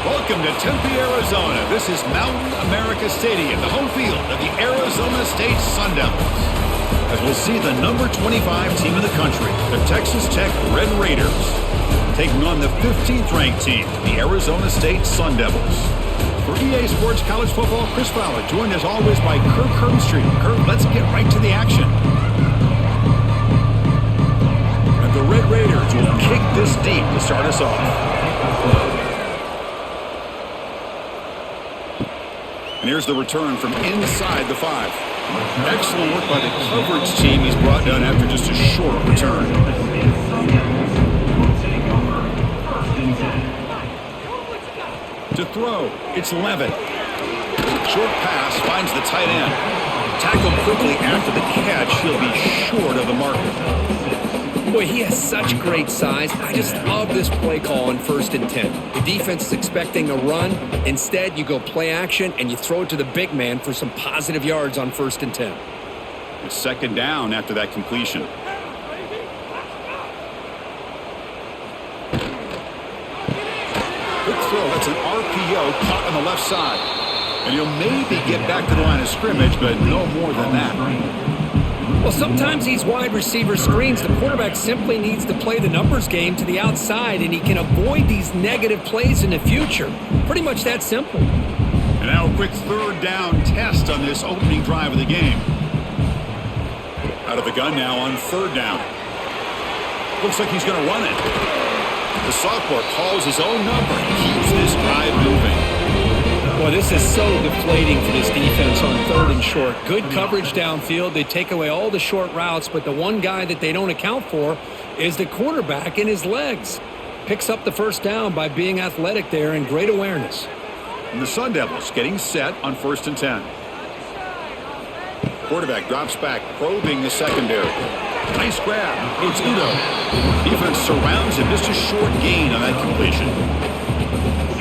Welcome to Tempe, Arizona. This is Mountain America Stadium, the home field of the Arizona State Sun Devils. As we'll see the number 25 team in the country, the Texas Tech Red Raiders, taking on the 15th ranked team, the Arizona State Sun Devils. For EA Sports College Football, Chris Fowler, joined as always by Kirk Hermstreet. Kirk, let's get right to the action. And the Red Raiders will kick this deep to start us off. And here's the return from inside the 5. Excellent work by the coverage team. He's brought down after just a short return. To throw, it's Levitt. Short pass finds the tight end. Tackled quickly after the catch. He'll be short of the marker. Boy, he has such great size. I just love this play call on 1st and 10. The defense is expecting a run. Instead, you go play action and you throw it to the big man for some positive yards on 1st and 10. It's 2nd down after that completion. Good throw. That's an RPO caught on the left side. And he'll maybe get back to the line of scrimmage, but no more than that. Well, sometimes these wide receiver screens, the quarterback simply needs to play the numbers game to the outside, and he can avoid these negative plays in the future. Pretty much that simple. And now a quick 3rd down test on this opening drive of the game. Out of the gun now on 3rd down. Looks like he's going to run it. The sophomore calls his own number and keeps this drive moving. Well, this is so deflating for this defense on 3rd and short. Good coverage downfield. They take away all the short routes, but the one guy that they don't account for is the quarterback and his legs. Picks up the 1st down by being athletic there and great awareness. And the Sun Devils getting set on 1st and 10. Quarterback drops back, probing the secondary. Nice grab. It's Udo. Defense surrounds him. Just a short gain on that completion.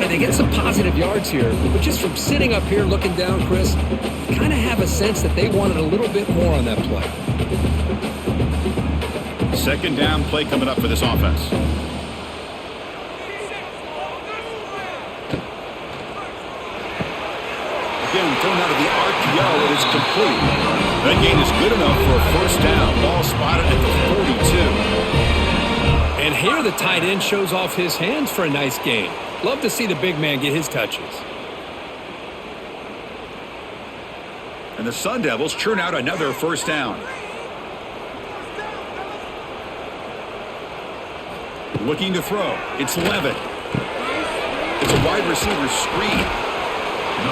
And they get some positive yards here, but just from sitting up here looking down, Chris, you kind of have a sense that they wanted a little bit more on that play. 2nd down play coming up for this offense. Again, thrown out of the RPO, it is complete. That gain is good enough for a 1st down. Ball spotted at the 42. And here the tight end shows off his hands for a nice gain. Love to see the big man get his touches. And the Sun Devils churn out another 1st down. Looking to throw. It's Levitt. It's a wide receiver screen.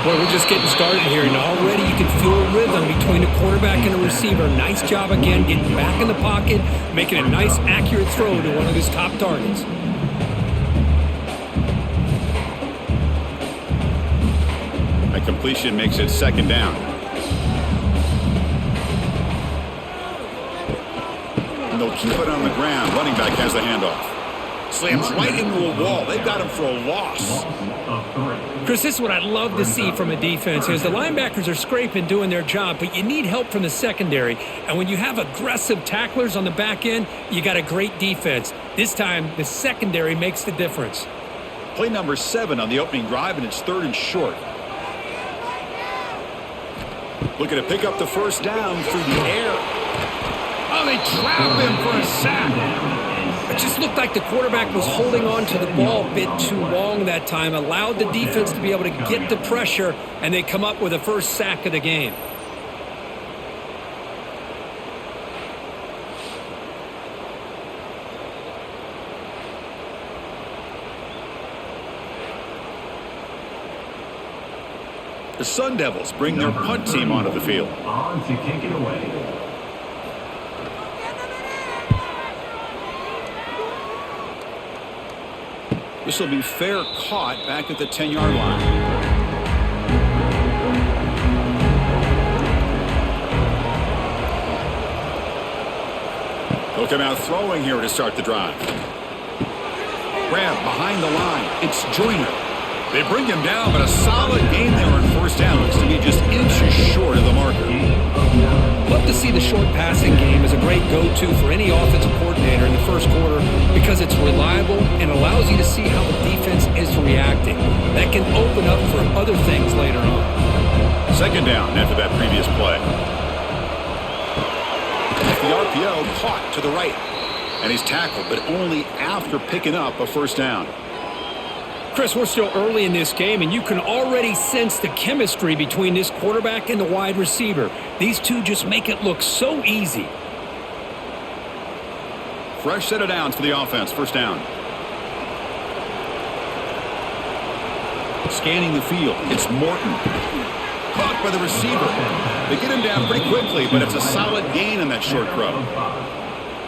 Boy, we're just getting started here, and already you can feel a rhythm between a quarterback and a receiver. Nice job again, getting back in the pocket, making a nice, accurate throw to one of his top targets. That completion makes it 2nd down. And they'll keep it on the ground. Running back has the handoff. Slams right into a wall. They've got him for a loss. Chris, this is what I'd love to see from a defense is the linebackers are scraping, doing their job, but you need help from the secondary. And when you have aggressive tacklers on the back end, you got a great defense. This time, the secondary makes the difference. Play number 7 on the opening drive, and it's 3rd and short. Looking to pick up the 1st down through the air. Oh, they trap him for a sack. It just looked like the quarterback was holding on to the ball a bit too long that time, allowed the defense to be able to get the pressure, and they come up with the 1st sack of the game. The Sun Devils bring their punt team onto the field. On to kick it away. This will be fair caught back at the 10-yard line. He'll come out throwing here to start the drive. Grab behind the line. It's Joyner. They bring him down, but a solid gain there on 1st down. Looks to be just inches short of the marker. Love to see the short passing game as a great go-to for any offensive coordinator in the 1st quarter because it's reliable and allows you to see how the defense is reacting. That other things later on. Second down after that previous play. The RPO caught to the right. And he's tackled, but only after picking up a first down. Chris, we're still early in this game, and you can already sense the chemistry between this quarterback and the wide receiver. These two just make it look so easy. Fresh set of downs for the offense. First down. Scanning the field. It's Morton. Caught by the receiver. They get him down pretty quickly, but it's a solid gain in that short throw.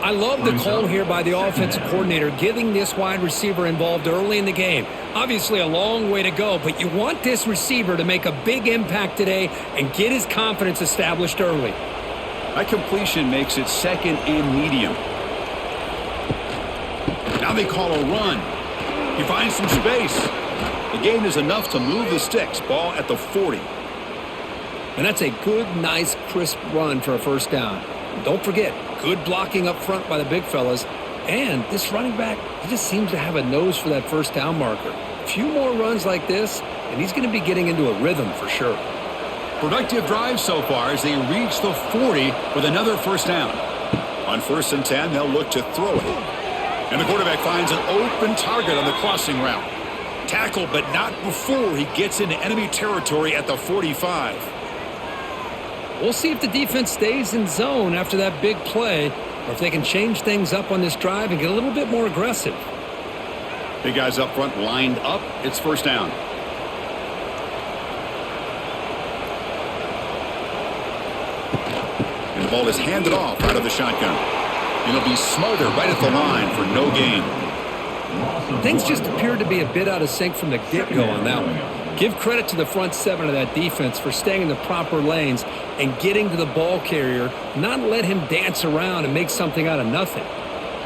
I love the call here by the offensive coordinator, getting this wide receiver involved early in the game. Obviously a long way to go, but you want this receiver to make a big impact today and get his confidence established early. That completion makes it second and medium. Now they call a run. He finds some space. The gain is enough to move the sticks. Ball at the 40. And that's a good, nice, crisp run for a first down. Don't forget, good blocking up front by the big fellas. And this running back, he just seems to have a nose for that first down marker. A few more runs like this, and he's going to be getting into a rhythm for sure. Productive drive so far as they reach the 40 with another first down. On 1st and 10, they'll look to throw it. And the quarterback finds an open target on the crossing route. Tackle, but not before he gets into enemy territory at the 45. We'll see if the defense stays in zone after that big play, or if they can change things up on this drive and get a little bit more aggressive. Big guys up front lined up. It's first down. And the ball is handed off out of the shotgun. It'll be smothered right at the line for no gain. Things just appeared to be a bit out of sync from the get-go on that one. Give credit to the front seven of that defense for staying in the proper lanes and getting to the ball carrier, not let him dance around and make something out of nothing.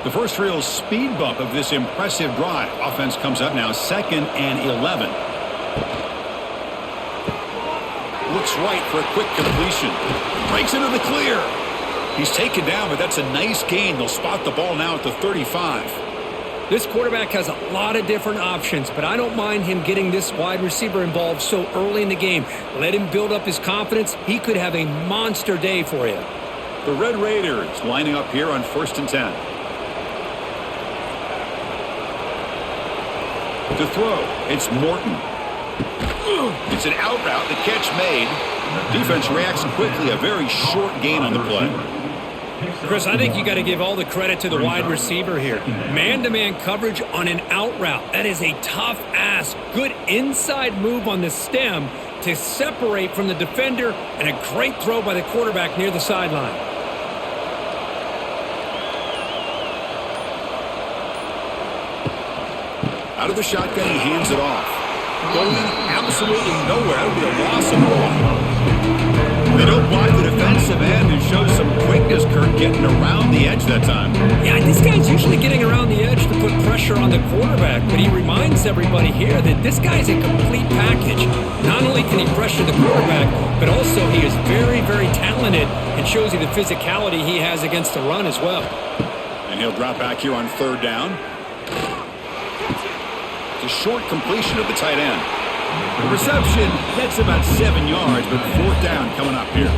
The first real speed bump of this impressive drive. Offense comes up now 2nd and 11. Looks right for a quick completion. Breaks into the clear. He's taken down, but that's a nice gain. They'll spot the ball now at the 35. This quarterback has a lot of different options, but I don't mind him getting this wide receiver involved so early in the game. Let him build up his confidence. He could have a monster day for you. The Red Raiders lining up here on 1st and 10. To throw, it's Morton. It's an out route, the catch made. Defense reacts quickly, a very short gain on the play. Chris, I think you got to give all the credit to the wide receiver here. Man-to-man coverage on an out route. That is a tough ask. Good inside move on the stem to separate from the defender, and a great throw by the quarterback near the sideline. Out of the shotgun, he hands it off. Going absolutely nowhere. That would be a loss of ball. They don't block the defensive end and show some quickness, Kirk, getting around the edge that time. Yeah, this guy's usually getting around the edge to put pressure on the quarterback, but he reminds everybody here that this guy's a complete package. Not only can he pressure the quarterback, but also he is very, very talented and shows you the physicality he has against the run as well. And he'll drop back here on 3rd down. It's a short completion of the tight end. The reception, that's about 7 yards, but 4th down coming up here.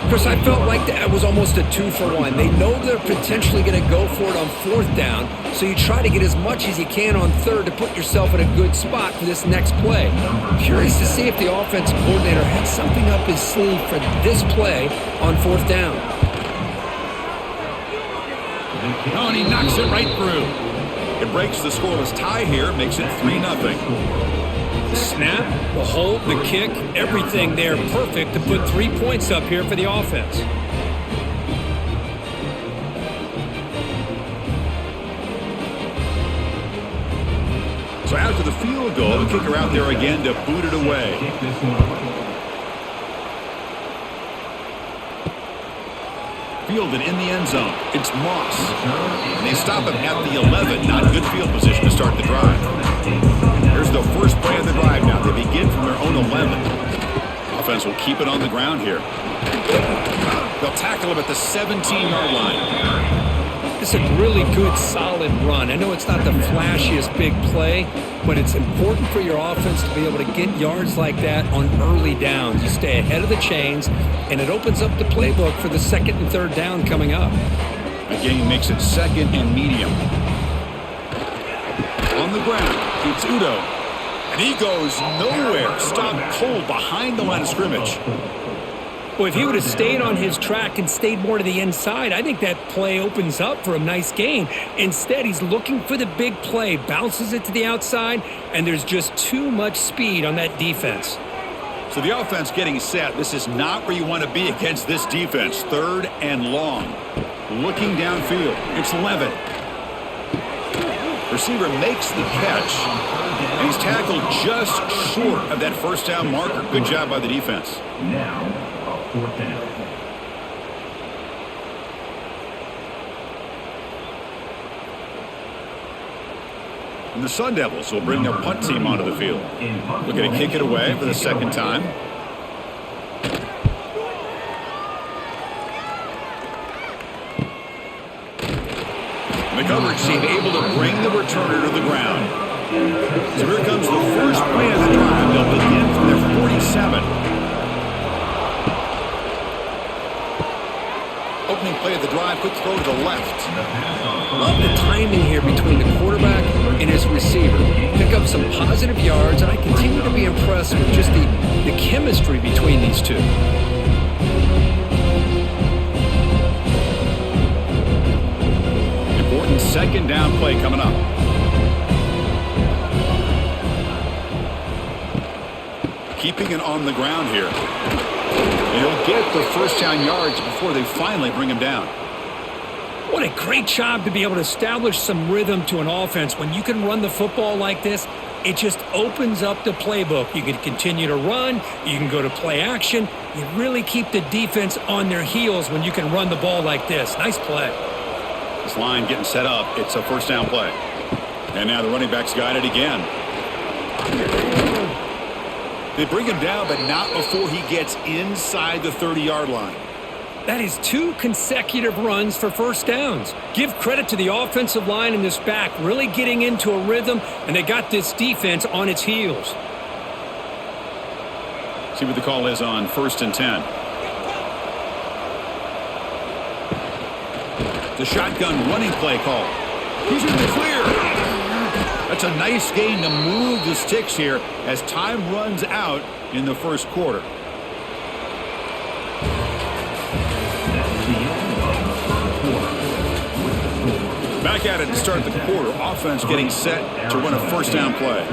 Chris, I felt like that was almost a 2-for-1. They know they're potentially going to go for it on 4th down, so you try to get as much as you can on 3rd to put yourself in a good spot for this next play. Curious to see if the offensive coordinator had something up his sleeve for this play on 4th down. Oh, and he knocks it right through. It breaks the scoreless tie here, makes it 3-0. The snap, the hold, the kick, everything there perfect to put 3 points up here for the offense. So after the field goal, the kicker out there again to boot it away. Fielded in the end zone. It's Moss. And they stop him at the 11. Not good field position to start the drive. Here's the first play of the drive now. They begin from their own 11. Offense will keep it on the ground here. They'll tackle him at the 17-yard line. It's a really good, solid run. I know it's not the flashiest big play, but it's important for your offense to be able to get yards like that on early downs. You stay ahead of the chains, and it opens up the playbook for the second and third down coming up. The game makes it second and medium. On the ground, it's Udo. And he goes nowhere. Stopped cold behind the line of scrimmage. Well, if he would have stayed on his track and stayed more to the inside, I think that play opens up for a nice gain. Instead, he's looking for the big play, bounces it to the outside, and there's just too much speed on that defense. So the offense getting set. This is not where you want to be against this defense. Third and long. Looking downfield. It's Levin. Receiver makes the catch. And he's tackled just short of that first down marker. Good job by the defense. Now, a 4th down. And the Sun Devils will bring their punt team onto the field. Looking to kick it away for the second time. And the coverage team able to bring the returner to the ground. So here comes the first play of the drive. They'll begin from their 47. Opening play of the drive, quick throw to the left. Love the timing here between the quarterback and his receiver. Pick up some positive yards, and I continue to be impressed with just the chemistry between these two. Important second down play coming up. Keeping it on the ground here. He'll get the first down yards before they finally bring him down. What a great job to be able to establish some rhythm to an offense. When you can run the football like this, it just opens up the playbook. You can continue to run. You can go to play action. You really keep the defense on their heels when you can run the ball like this. Nice play. This line getting set up. It's a first down play. And now the running back's got it again. They bring him down, but not before he gets inside the 30-yard line. That is 2 consecutive runs for first downs. Give credit to the offensive line and this back really getting into a rhythm, and they got this defense on its heels. See what the call is on 1st and 10. The shotgun running play call. He's in the clear. That's a nice gain to move the sticks here as time runs out in the first quarter. Back at it to start the quarter. Offense getting set to run a first down play.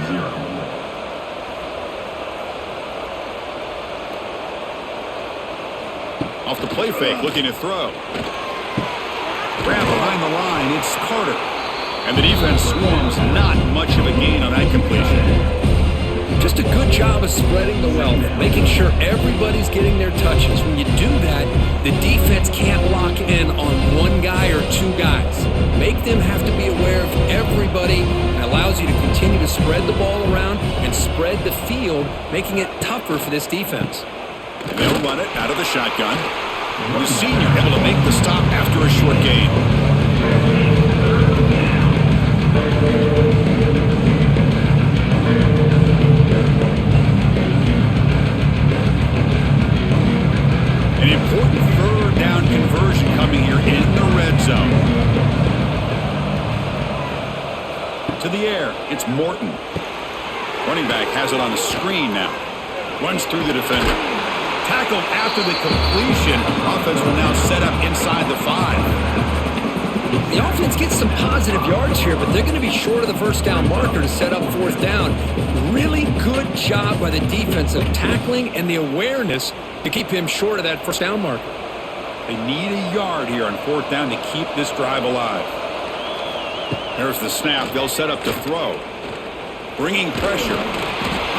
Off the play fake, looking to throw. Grab behind the line, it's Carter. And the defense swarms, not much of a gain on that completion. Just a good job of spreading the wealth, making sure everybody's getting their touches. When you do that, the defense can't lock in on one guy or 2 guys. Make them have to be aware of everybody, and allows you to continue to spread the ball around and spread the field, making it tougher for this defense. And they'll run it out of the shotgun. The senior able to make the stop after a short gain. An important third down conversion coming here in the red zone. To the air, it's Morton. Running back has it on the screen now. Runs through the defender. Tackled after the completion. Offense will now set up inside the 5. The offense gets some positive yards here, but they're going to be short of the first down marker to set up 4th down. Really good job by the defense of tackling and the awareness to keep him short of that first down marker. They need a yard here on 4th down to keep this drive alive. There's the snap. They'll set up to throw. Bringing pressure.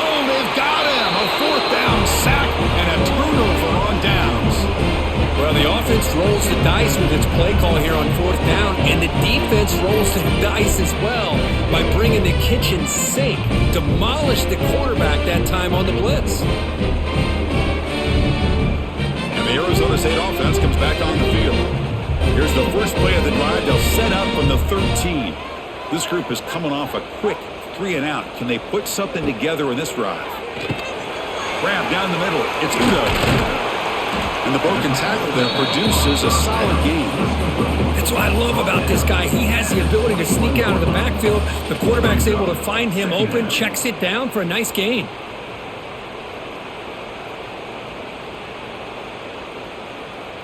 Oh, they've got him. A 4th down sack and a turnover on downs. Well, the offense rolls the dice with its play call here on 4th down, and the defense rolls the dice as well by bringing the kitchen sink. Demolish the quarterback that time on the blitz. And the Arizona State offense comes back on the field. Here's the first play of the drive. They'll set up from the 13. This group is coming off a quick 3-and-out. Can they put something together in this drive? Grab down the middle. It's good. And the broken tackle there produces a solid gain. That's what I love about this guy. He has the ability to sneak out of the backfield. The quarterback's able to find him open, checks it down for a nice gain.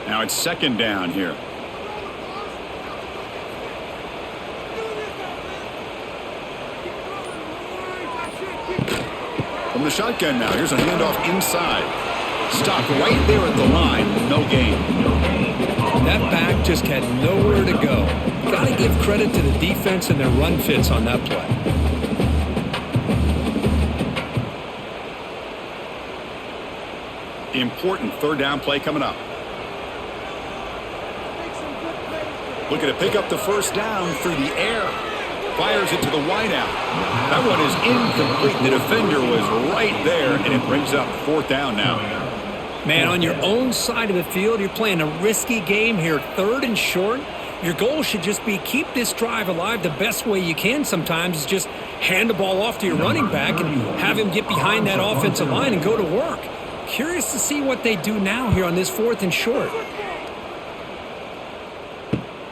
Now it's second down here. From the shotgun now. Here's a handoff inside. Stopped right there at the line. No gain. That back just had nowhere to go. Got to give credit to the defense and their run fits on that play. Important third down play coming up. Looking to pick up the first down through the air. Fires it to the wideout. That one is incomplete. The defender was right there, and it brings up fourth down now. Man, on your own side of the field, you're playing a risky game here. Third and short. Your goal should just be keep this drive alive the best way you can sometimes is just hand the ball off to your running back and have him get behind that offensive line and go to work. Curious to see what they do now here on this fourth and short.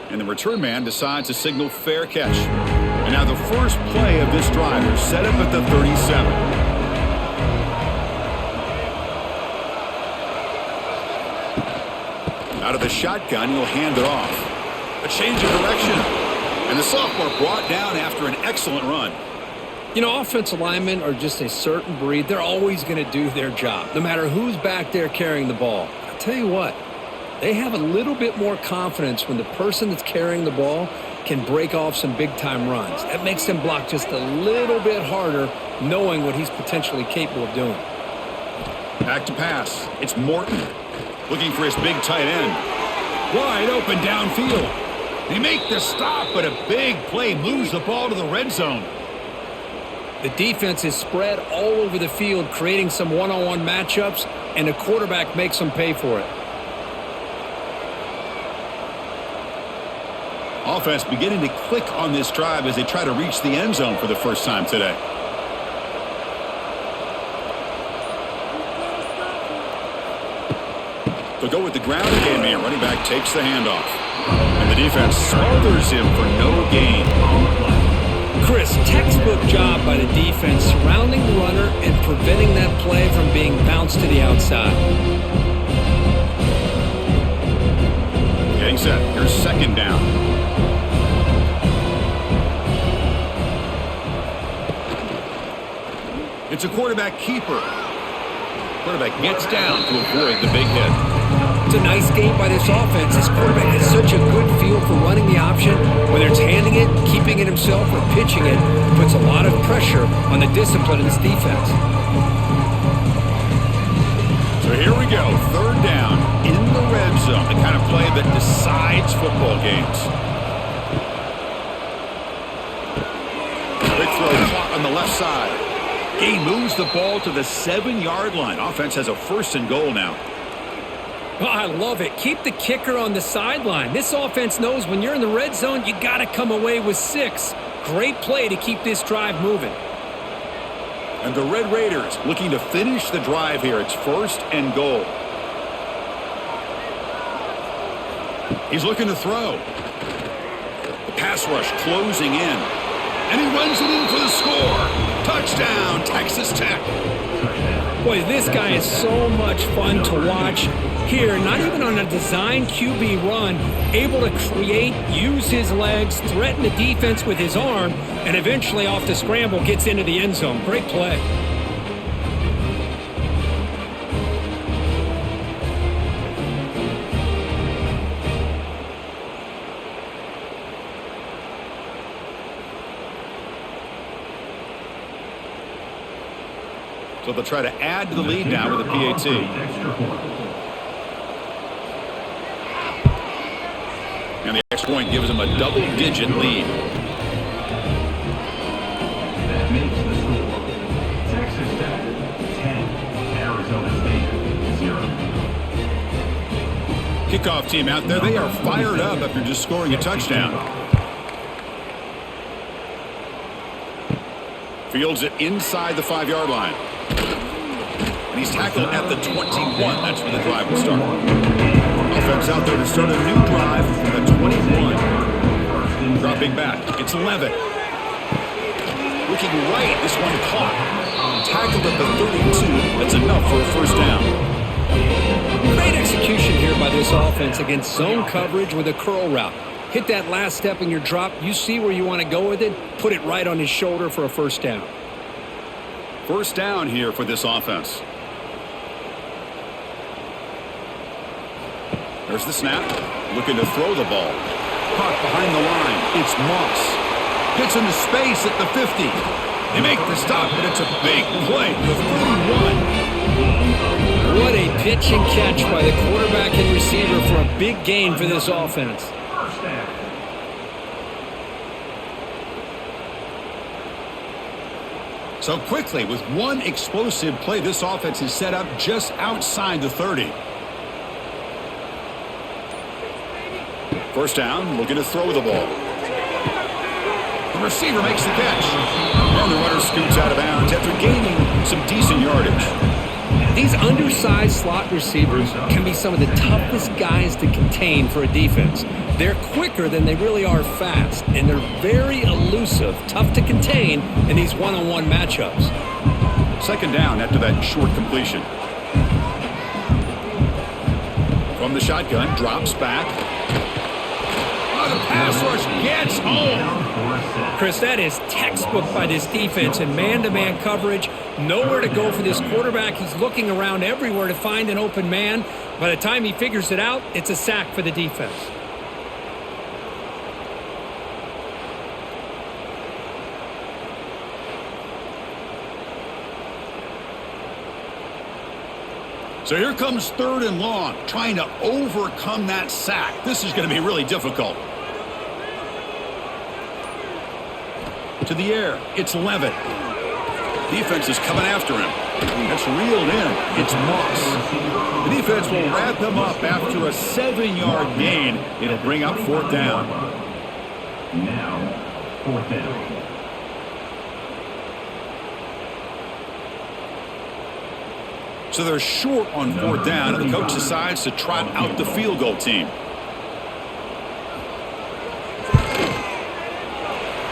And the return man decides to signal fair catch. And now the first play of this drive is set up at the 37. Out of the shotgun, he'll hand it off. A change of direction. And the sophomore brought down after an excellent run. You know, offensive linemen are just a certain breed. They're always going to do their job, no matter who's back there carrying the ball. I'll tell you what, they have a little bit more confidence when the person that's carrying the ball can break off some big-time runs. That makes them block just a little bit harder, knowing what he's potentially capable of doing. Back to pass. It's Morton looking for his big tight end. Wide open downfield. They make the stop, but a big play moves the ball to the red zone. The defense is spread all over the field, creating some one-on-one matchups, and the quarterback makes them pay for it. Offense beginning to click on this drive as they try to reach the end zone for the first time today. They'll go with the ground game here. Running back takes the handoff. And the defense smothers him for no gain. Chris, textbook job by the defense surrounding the runner and preventing that play from being bounced to the outside. Getting set. Here's second down. It's a quarterback keeper. Quarterback gets down to avoid the big hit. It's a nice game by this offense. This quarterback has such a good feel for running the option. Whether it's handing it, keeping it himself, or pitching it, puts a lot of pressure on the discipline of this defense. So here we go. Third down in the red zone. The kind of play that decides football games. Big throw caught on the left side. He moves the ball to the 7-yard line. Offense has a first and goal now. Oh, I love it. Keep the kicker on the sideline. This offense knows when you're in the red zone, you got to come away with 6. Great play to keep this drive moving. And the Red Raiders looking to finish the drive here. It's first and goal. He's looking to throw. The pass rush closing in. And he runs it in for the score. Touchdown, Texas Tech. Boy, this guy is so much fun to watch. Here, not even on a design QB run, able to create, use his legs, threaten the defense with his arm, and eventually off the scramble gets into the end zone. Great play. So they'll try to add to the lead now with a PAT. And the extra point gives them a double-digit lead. That makes the score Texas Tech 10, Arizona State 0. Kickoff team out there, they are fired up after just scoring a touchdown. Fields it inside the 5-yard line. And he's tackled at the 21. That's where the drive will start. Offense out there to start a new drive from the 21. Dropping back. It's Levitt. Looking right. This one caught. Tackled at the 32. That's enough for a first down. Great execution here by this offense against zone coverage with a curl route. Hit that last step in your drop. You see where you want to go with it. Put it right on his shoulder for a first down. First down here for this offense. There's the snap. Looking to throw the ball. Caught behind the line. It's Moss. Gets into space at the 50. They make the stop, but it's a big play. The 41. What a pitch and catch by the quarterback and receiver for a big gain for this offense. So quickly, with one explosive play, this offense is set up just outside the 30. First down, looking to throw the ball. The receiver makes the catch. And the runner scoots out of bounds after gaining some decent yardage. These undersized slot receivers can be some of the toughest guys to contain for a defense. They're quicker than they really are fast, and they're very elusive, tough to contain in these one-on-one matchups. Second down after that short completion. From the shotgun, drops back. Oh, the pass rush gets home. Chris, that is textbook by this defense in man-to-man coverage. Nowhere to go for this quarterback. He's looking around everywhere to find an open man. By the time he figures it out, it's a sack for the defense. So here comes third and long, trying to overcome that sack. This is going to be really difficult. To the air, it's Levitt. Defense is coming after him. That's reeled in. It's Moss. The defense will wrap him up after a 7-yard gain. It'll bring up fourth down. Now, fourth down. So they're short on fourth down, and the coach decides to trot out the field goal team.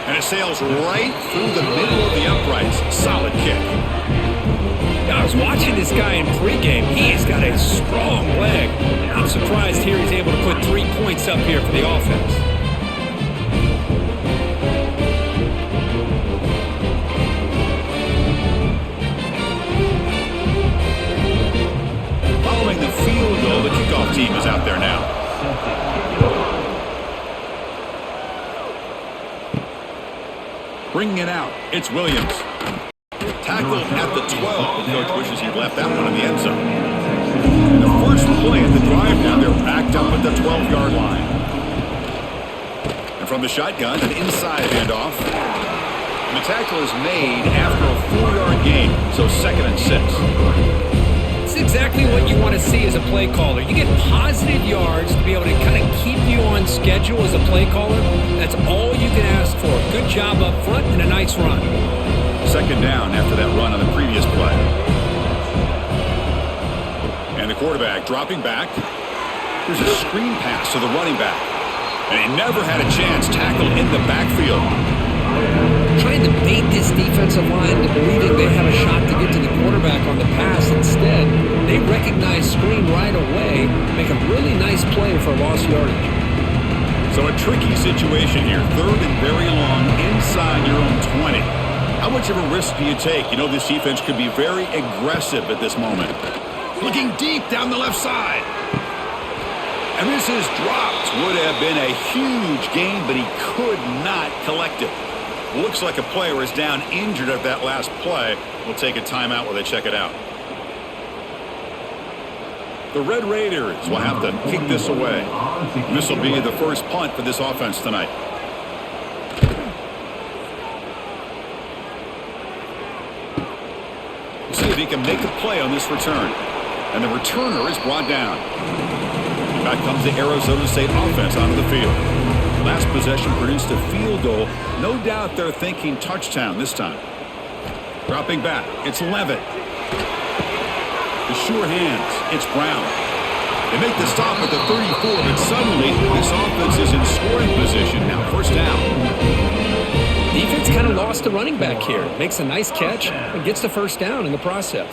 And it sails right through the middle of the uprights. Solid kick. I was watching this guy in pregame. He's got a strong leg. I'm surprised here he's able to put 3 points up here for the offense. Following the field goal, the kickoff team is out there now. Bringing it out, it's Williams. Tackled at the 12. The coach wishes he left that one in the end zone. And the first play at the drive now, they're backed up at the 12-yard line. And from the shotgun, an inside handoff. And the tackle is made after a 4-yard gain, so 2nd and 6. It's exactly what you want to see as a play caller. You get positive yards to be able to kind of keep you on schedule as a play caller. That's all you can ask for. Good job up front and a nice run. Second down after that run on the previous play. And the quarterback dropping back. There's a screen pass to the running back. And he never had a chance tackled in the backfield. Trying to bait this defensive line into believing they have a shot to get to the quarterback on the pass. Instead, they recognize screen right away, make a really nice play for lost yardage. So a tricky situation here. Third and very long inside your own 20. How much of a risk do you take? You know this defense could be very aggressive at this moment. Looking deep down the left side. And this is dropped. Would have been a huge gain, but he could not collect it. Looks like a player is down injured at that last play. We'll take a timeout while they check it out. The Red Raiders will have to kick this away. And this will be the first punt for this offense tonight. We'll see if he can make a play on this return. And the returner is brought down. Back comes the Arizona State offense onto the field. Last possession produced a field goal. No doubt they're thinking touchdown this time. Dropping back, it's Levitt. The sure hands, it's Brown. They make the stop at the 34, but suddenly this offense is in scoring position now. First down. Defense kind of lost the running back here. Makes a nice catch and gets the first down in the process.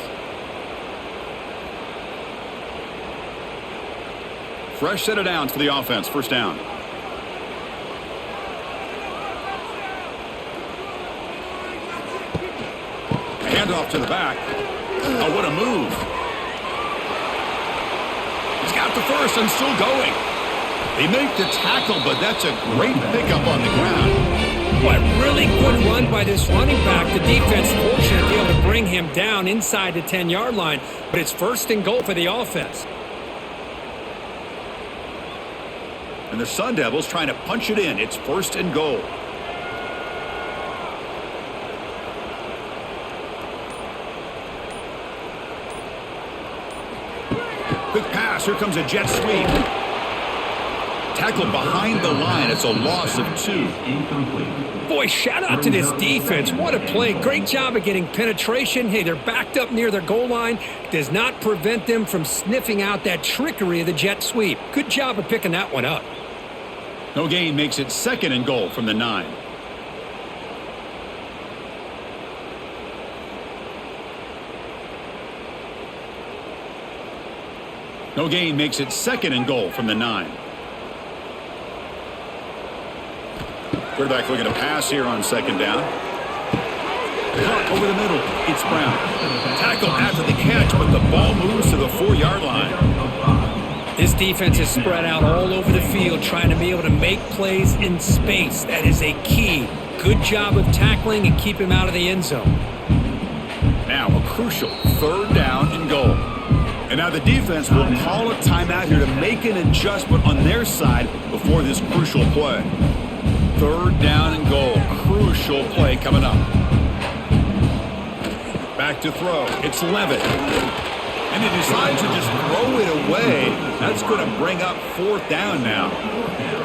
Fresh set of downs for the offense. First down. Handoff to the back. Oh, what a move. He's got the first and still going. They make the tackle, but that's a great pickup on the ground. What a really good run by this running back. The defense fortunate to be able to bring him down inside the 10-yard line, but it's first and goal for the offense. And the Sun Devils trying to punch it in. It's first and goal. Quick pass. Here comes a jet sweep. Tackled behind the line. It's a loss of 2. Incomplete. Boy, shout out to this defense. What a play. Great job of getting penetration. Hey, they're backed up near their goal line. Does not prevent them from sniffing out that trickery of the jet sweep. Good job of picking that one up. No gain makes it second and goal from the 9. No gain makes it second and goal from the 9. Quarterback looking to pass here on second down. Caught over the middle. It's Brown. Tackle after the catch, but the ball moves to the 4-yard line. This defense is spread out all over the field trying to be able to make plays in space. That is a key. Good job of tackling and keep him out of the end zone. Now a crucial third down and goal. And now the defense will call a timeout here to make an adjustment on their side before this crucial play. Third down and goal. Crucial play coming up. Back to throw. It's Levitt. And he decides to just throw it away. That's going to bring up fourth down now.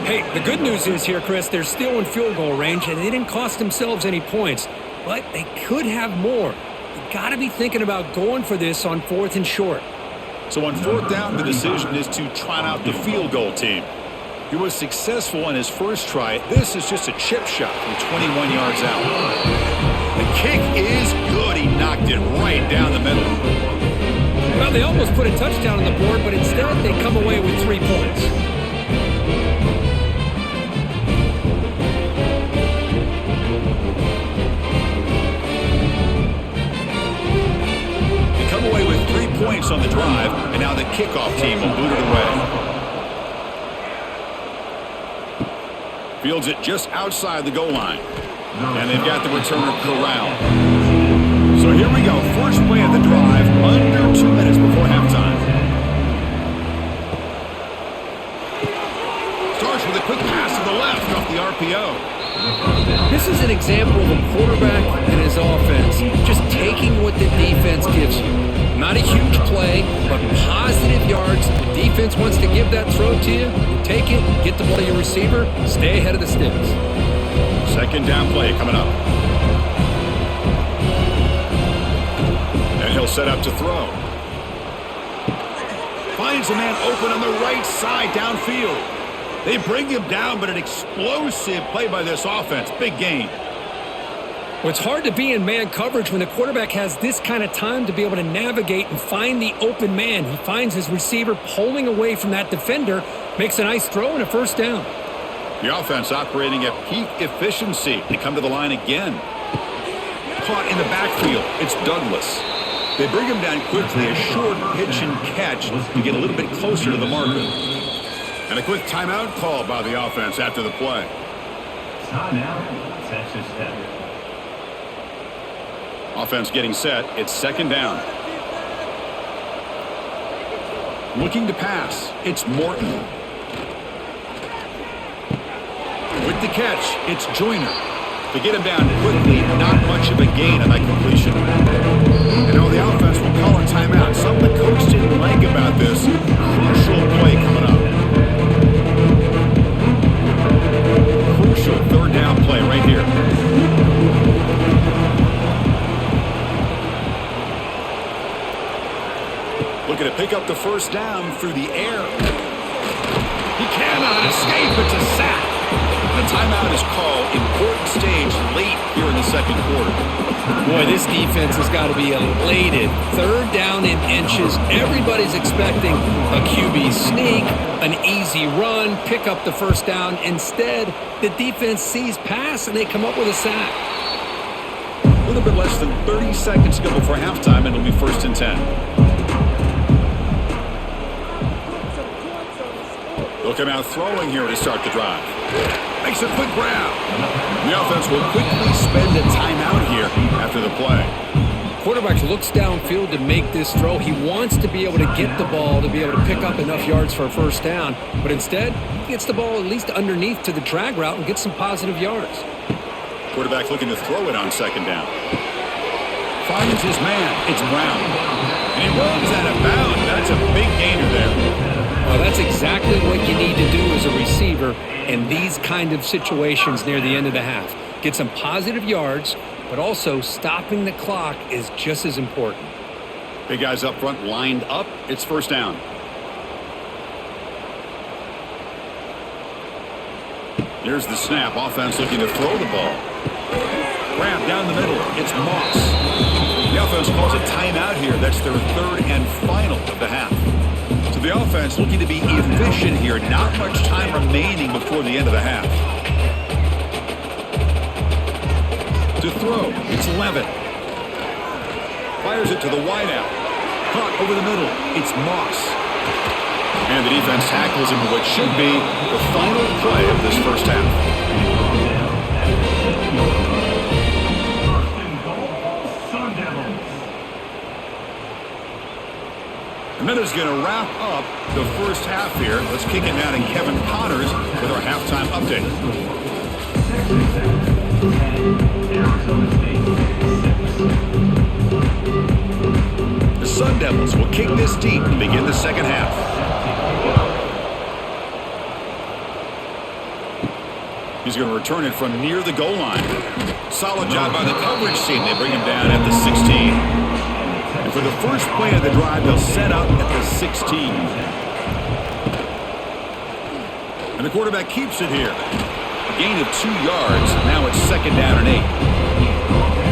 Hey, the good news is here, Chris, they're still in field goal range, and they didn't cost themselves any points. But they could have more. You got to be thinking about going for this on 4th and short. So on 4th down, the decision is to trot out the field goal team. He was successful on his first try. This is just a chip shot from 21 yards out. The kick is good. He knocked it right down the middle. Well, they almost put a touchdown on the board, but instead they come away with 3 points. They come away with 3 points on the drive, and now the kickoff team will boot it away. Fields it just outside the goal line. And they've got the returner corralled. So here we go. First play of the drive, under 2 minutes before halftime. Starts with a quick pass to the left off the RPO. This is an example of a quarterback and his offense just taking what the defense gives you. Not a huge play, but positive yards. The defense wants to give that throw to you. You take it, get the ball to your receiver, stay ahead of the sticks. Second down play coming up. And he'll set up to throw. Finds a man open on the right side downfield. They bring him down, but an explosive play by this offense. Big gain. Well, it's hard to be in man coverage when the quarterback has this kind of time to be able to navigate and find the open man. He finds his receiver pulling away from that defender, makes a nice throw and a first down. The offense operating at peak efficiency. They come to the line again. Caught in the backfield. It's Douglas. They bring him down quickly. A short pitch and catch to get a little bit closer to the marker. And a quick timeout call by the offense after the play. Timeout. Texas Tech. Offense getting set. It's second down. Looking to pass. It's Morton. With the catch, it's Joyner. To get him down quickly, not much of a gain on that completion. And now the offense will call a timeout. Something the coach didn't like about this. Crucial play coming up. Looking to pick up the first down through the air. He cannot escape. It's a sack. The timeout is called. Important stage late here in the second quarter. Boy, this defense has got to be elated. Third down in inches. Everybody's expecting a QB sneak, an easy run, pick up the first down. Instead, the defense sees pass, and they come up with a sack. A little bit less than 30 seconds to go before halftime, and it'll be 1st and 10. They'll come out throwing here to start the drive. Makes a quick grab. The offense will quickly spend a timeout here after the play. Quarterback looks downfield to make this throw. He wants to be able to get the ball to be able to pick up enough yards for a first down. But instead, he gets the ball at least underneath to the drag route and gets some positive yards. Quarterback looking to throw it on 2nd down. Finds his man. It's Brown. And he runs out of bounds. That's a big gainer there. Well, that's exactly what you need to do as a receiver in these kind of situations near the end of the half. Get some positive yards, but also stopping the clock is just as important. Big guys up front lined up. It's 1st down. Here's the snap. Offense looking to throw the ball. Grab down the middle. It's Moss. The offense calls a timeout here. That's their 3rd and final of the half. So the offense looking to be efficient here. Not much time remaining before the end of the half. To throw, it's Levin. Fires it to the wideout. Caught over the middle. It's Moss. And the defense tackles him for what should be the final play of this first half. And that is going to wrap up the first half here. Let's kick it now to Kevin Connors with our halftime update. The Sun Devils will kick this deep to begin the second half. He's going to return it from near the goal line. Solid job by the coverage team. They bring him down at the 16. And for the first play of the drive, they'll set up at the 16. And the quarterback keeps it here. A gain of 2 yards. Now it's 2nd down and 8.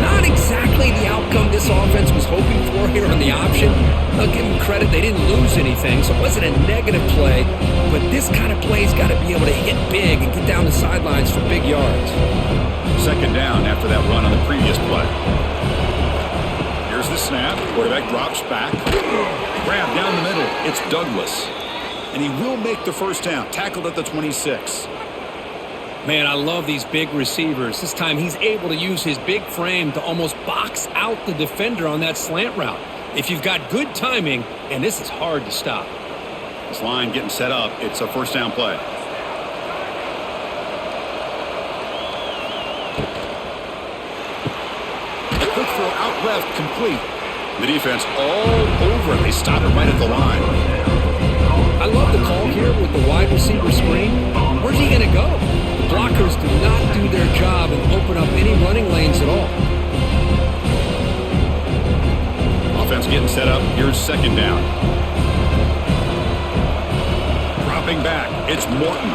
Not exactly the outcome this offense was hoping for here on the option. I'll give them credit. They didn't lose anything, so it wasn't a negative play. But this kind of play's got to be able to hit big and get down the sidelines for big yards. 2nd down after that run on the previous play. Here's the snap. Quarterback drops back. Grab down the middle. It's Douglas. And he will make the first down. Tackled at the 26. Man, I love these big receivers. This time he's able to use his big frame to almost box out the defender on that slant route. If you've got good timing, and this is hard to stop. This line getting set up. It's a first down play. A quick throw out left, complete. The defense all over it. They stop it right at the line. I love the call here with the wide receiver screen. Where's he going to go? The blockers do not do their job and open up any running lanes at all. Offense getting set up. Here's 2nd down. Dropping back. It's Morton.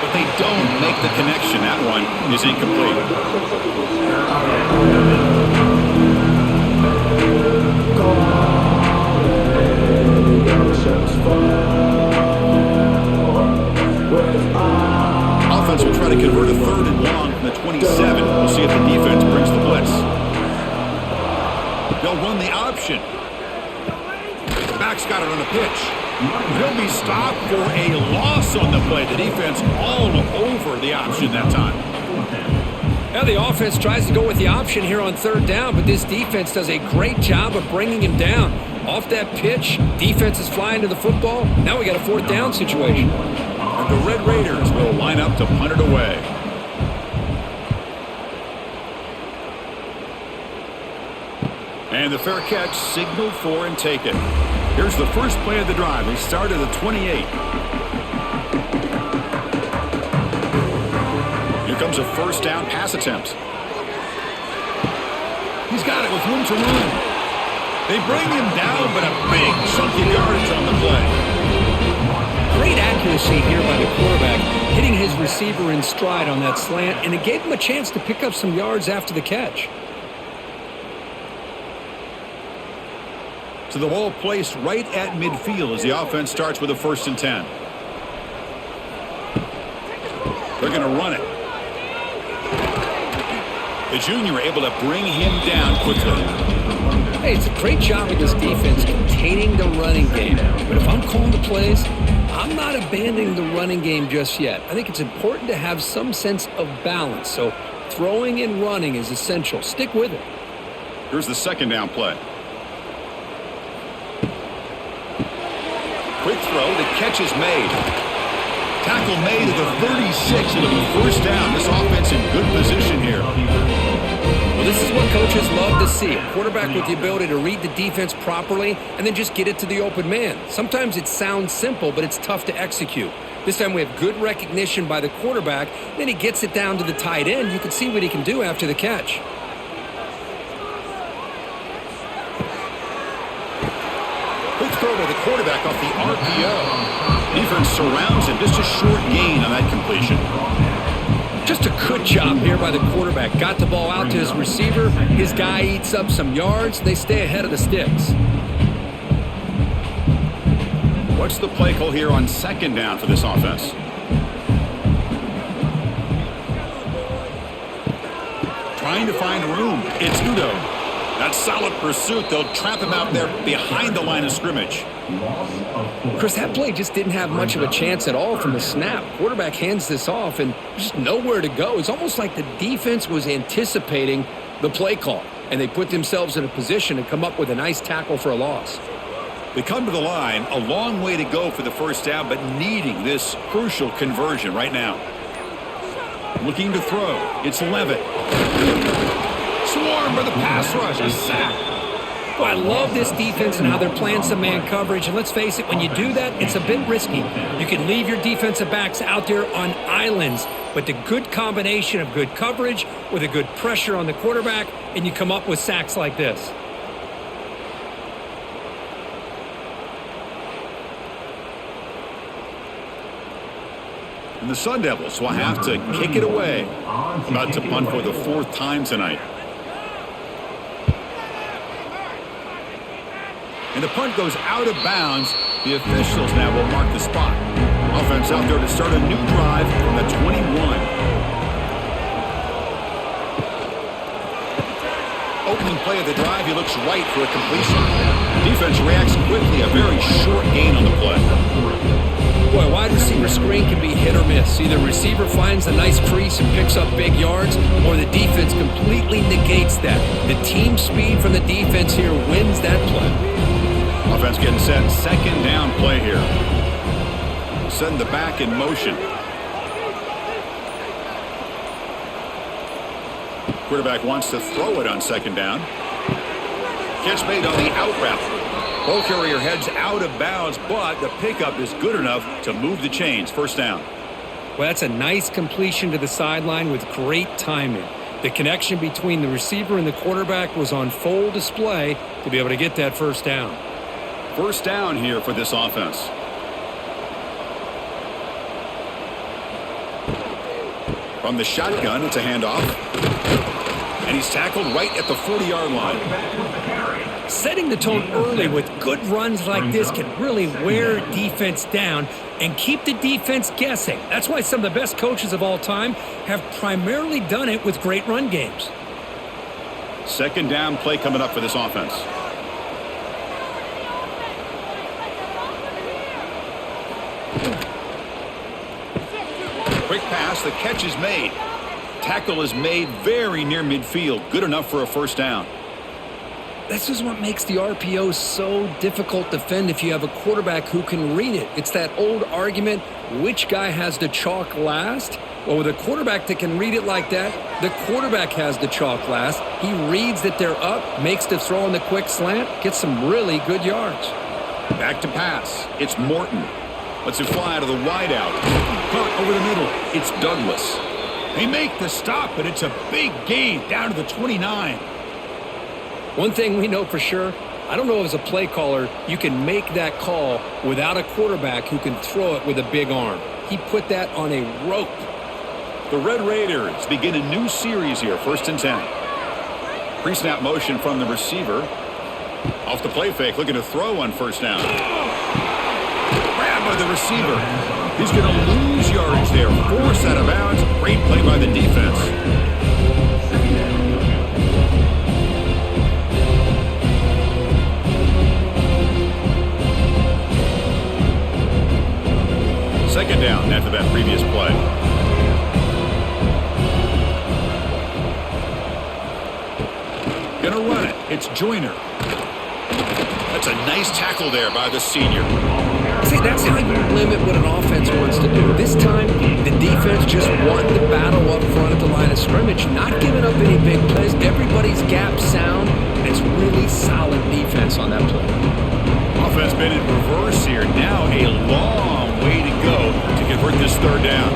But they don't make the connection. That one is incomplete. Offense will try to convert a 3rd and long from the 27. We'll see if the defense brings the blitz. They'll run the option. The back's got it on the pitch. They'll be stopped for a loss on the play. The defense all over the option that time. Now the offense tries to go with the option here on 3rd down, but this defense does a great job of bringing him down. Off that pitch, defense is flying to the football. Now we got a 4th down situation. And the Red Raiders will line up to punt it away. And the fair catch signaled for and taken. Here's the first play of the drive. They start at the 28. Here comes a first down pass attempt. He's got it with room to run. They bring him down, but a big chunk of yardage on the play. Great accuracy here by the quarterback, hitting his receiver in stride on that slant, and it gave him a chance to pick up some yards after the catch. So the ball placed right at midfield as the offense starts with a 1st and 10. They're going to run it. The junior able to bring him down quickly. Hey, it's a great job of this defense containing the running game. But if I'm calling the plays, I'm not abandoning the running game just yet. I think it's important to have some sense of balance. So throwing and running is essential. Stick with it. Here's the 2nd down play. Quick throw, the catch is made. Tackle made at the 36, it'll be 1st down. This offense in good position here. Well, this is what coaches love to see. A quarterback with the ability to read the defense properly and then just get it to the open man. Sometimes it sounds simple, but it's tough to execute. This time we have good recognition by the quarterback. Then he gets it down to the tight end. You can see what he can do after the catch. Quick throw by the quarterback off the RPO. Defense surrounds him. Just a short gain on that completion. Just a good job here by the quarterback. Got the ball out to his receiver. His guy eats up some yards. They stay ahead of the sticks. What's the play call here on 2nd down for this offense? Trying to find room. It's Udo. That solid pursuit. They'll trap him out there behind the line of scrimmage. Chris, that play just didn't have much of a chance at all from the snap. Quarterback hands this off and just nowhere to go. It's almost like the defense was anticipating the play call, and they put themselves in a position to come up with a nice tackle for a loss. They come to the line, a long way to go for the 1st down, but needing this crucial conversion right now. Looking to throw. It's Levitt. Swarmed by the pass rush. A sack. Well, I love this defense and how they're playing some man coverage. And let's face it, when you do that, it's a bit risky. You can leave your defensive backs out there on islands, but the good combination of good coverage with a good pressure on the quarterback, and you come up with sacks like this. And the Sun Devils will have to kick it away. About to punt for the 4th time tonight. And the punt goes out of bounds. The officials now will mark the spot. Offense out there to start a new drive from the 21. Opening play of the drive, he looks right for a completion. Defense reacts quickly, a very short gain on the play. Boy, a wide receiver screen can be hit or miss. Either receiver finds a nice crease and picks up big yards, or the defense completely negates that. The team speed from the defense here wins that play. Offense getting set. 2nd down play here. Send the back in motion. Quarterback wants to throw it on 2nd down. Catch made on the out route. Ball carrier heads out of bounds, but the pickup is good enough to move the chains. 1st down. Well, that's a nice completion to the sideline with great timing. The connection between the receiver and the quarterback was on full display to be able to get that 1st down. 1st down here for this offense. From the shotgun, it's a handoff. And he's tackled right at the 40-yard line. Setting the tone early with good runs like this can really wear defense down and keep the defense guessing. That's why some of the best coaches of all time have primarily done it with great run games. 2nd down play coming up for this offense. Quick pass, the catch is made. Tackle is made very near midfield. Good enough for a 1st down. This is what makes the RPO so difficult to defend if you have a quarterback who can read it. It's that old argument, which guy has the chalk last? Well, with a quarterback that can read it like that, the quarterback has the chalk last. He reads that they're up, makes the throw on the quick slant, gets some really good yards. Back to pass. It's Morton. Lets it fly out of the wideout. Caught over the middle. It's Douglas. They make the stop, but it's a big gain down to the 29. One thing we know for sure, I don't know as a play caller you can make that call without a quarterback who can throw it with a big arm. He put that on a rope. The Red Raiders begin a new series here, 1st and 10. Pre-snap motion from the receiver. Off the play fake, looking to throw on 1st down. Grabbed by the receiver. He's going to lose yards there. Forced out of bounds. Great play by the defense. Second down after that previous play. Gonna run it. It's Joyner. That's a nice tackle there by the senior. See, that's how you limit what an offense wants to do. This time, the defense just won the battle up front at the line of scrimmage, not giving up any big plays. Everybody's gap sound. It's really solid defense on that play. Offense been in reverse here. Now a long way to go to convert this 3rd down.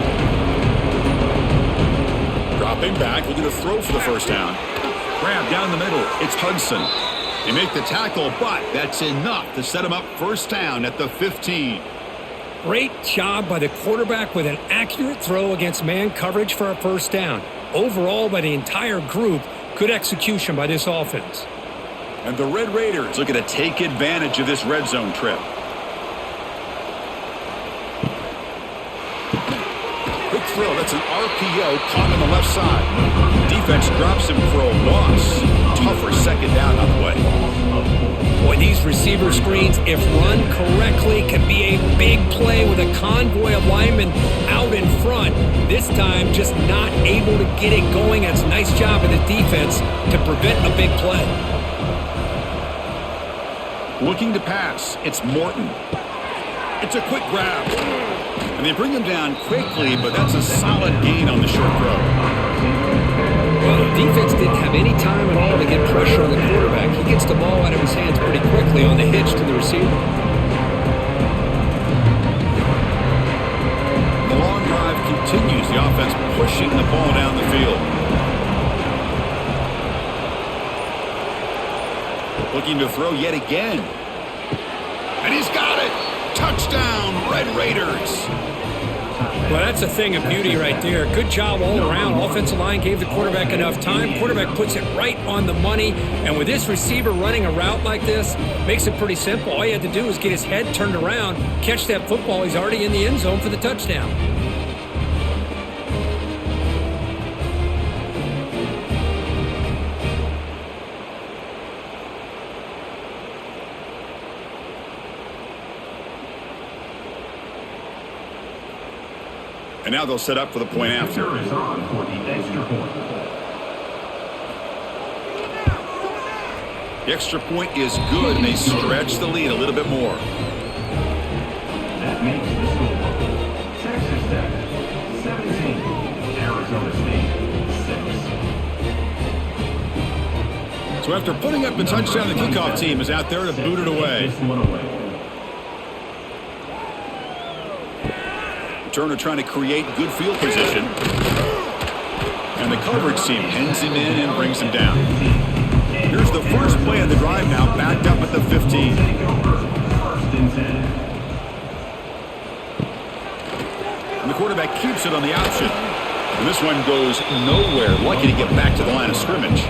Dropping back, looking to throw for the 1st down. Grab down the middle. It's Hudson. They make the tackle, but that's enough to set him up 1st down at the 15. Great job by the quarterback with an accurate throw against man coverage for a 1st down. Overall, by the entire group, good execution by this offense. And the Red Raiders looking to take advantage of this red zone trip. Quick throw. That's an RPO caught on the left side. Defense drops him for a loss. Tougher 2nd down on the way. Boy, these receiver screens, if run correctly, can be a big play with a convoy of linemen out in front. This time, just not able to get it going. It's a nice job of the defense to prevent a big play. Looking to pass. It's Morton. It's a quick grab. And they bring him down quickly, but that's a solid gain on the short throw. Well, the defense didn't have any time at all to get pressure on the quarterback. He gets the ball out of his hands pretty quickly on the hitch to the receiver. The long drive continues. The offense pushing the ball down the field. Looking to throw yet again. And he's got it. Touchdown, Red Raiders. Well, that's a thing of beauty right there. Good job all around. Offensive line gave the quarterback enough time. Quarterback puts it right on the money. And with this receiver running a route like this, makes it pretty simple. All you had to do is get his head turned around, catch that football. He's already in the end zone for the touchdown. And now they'll set up for the point after. Is on for the extra point. The extra point is good, and they stretch the lead a little bit more. That makes the score. Texas Tech 17, Arizona State 6. So after putting up a touchdown, the kickoff team is out there to boot it away. This one away. Turner trying to create good field position. And the coverage team pins him in and brings him down. Here's the first play of the drive now, backed up at the 15. Take over. 1st and 10. And the quarterback keeps it on the option. And this one goes nowhere. Lucky to get back to the line of scrimmage.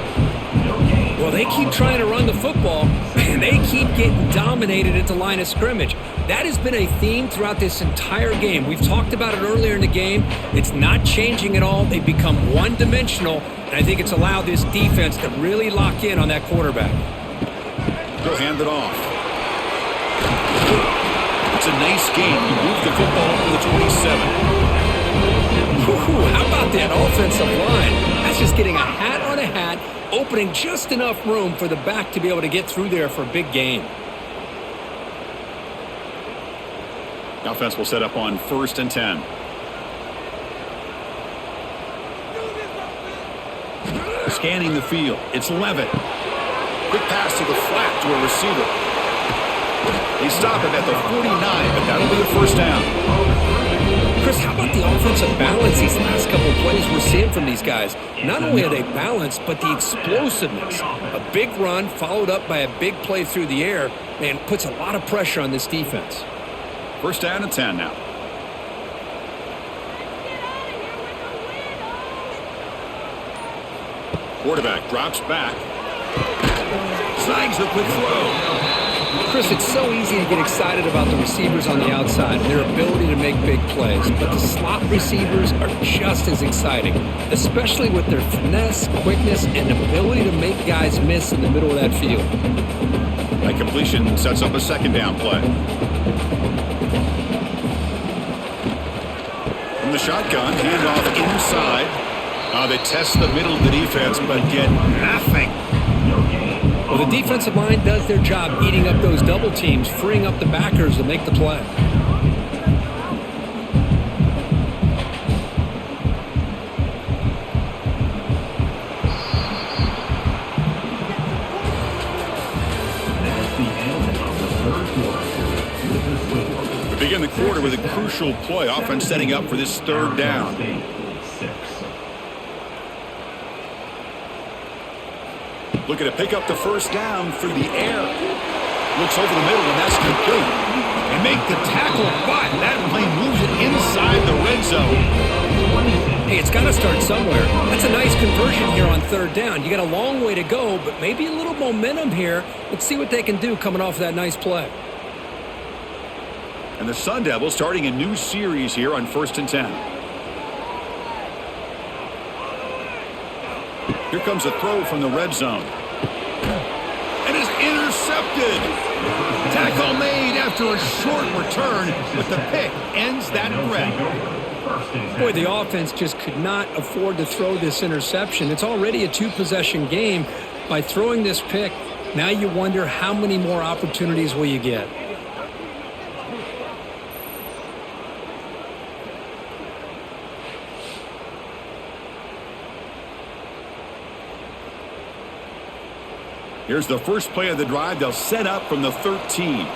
Well, they keep trying to run the football, and they keep getting dominated at the line of scrimmage. That has been a theme throughout this entire game. We've talked about it earlier in the game. It's not changing at all. They've become one-dimensional, and I think it's allowed this defense to really lock in on that quarterback. They'll hand it off. It's a nice game. You move the football up to the 27. Ooh, how about that offensive line? That's just getting a hat on a hat, opening just enough room for the back to be able to get through there for a big gain. The offense will set up on 1st and 10. Scanning the field. It's Levitt. Quick pass to the flat to a receiver. They stop it at the 49, but that'll be a 1st down. Chris, how about the offensive balance these last couple of plays we're seeing from these guys? Not only are they balanced, but the explosiveness. A big run followed up by a big play through the air, man, puts a lot of pressure on this defense. First down and 10 now. Quarterback drops back. Snags the quick throw. Chris, it's so easy to get excited about the receivers on the outside and their ability to make big plays, but the slot receivers are just as exciting, especially with their finesse, quickness, and ability to make guys miss in the middle of that field. That completion sets up a second down play. From the shotgun, handoff inside. They test the middle of the defense, but get nothing. Well, the defensive line does their job eating up those double teams, freeing up the backers to make the play. That's the end of the third quarter. We begin the quarter with a crucial play. Offense setting up for this third down. Looking to pick up the first down through the air. Looks over the middle, and that's complete. And make the tackle, but that play moves it inside the red zone. Hey, it's got to start somewhere. That's a nice conversion here on third down. You got a long way to go, but maybe a little momentum here. Let's see what they can do coming off of that nice play. And the Sun Devils starting a new series here on 1st and 10. Here comes a throw from the red zone. And is intercepted. Tackle made after a short return, but the pick ends that threat. Boy, the offense just could not afford to throw this interception. It's already a two-possession game. By throwing this pick, now you wonder how many more opportunities will you get. Here's the first play of the drive. They'll set up from the 13.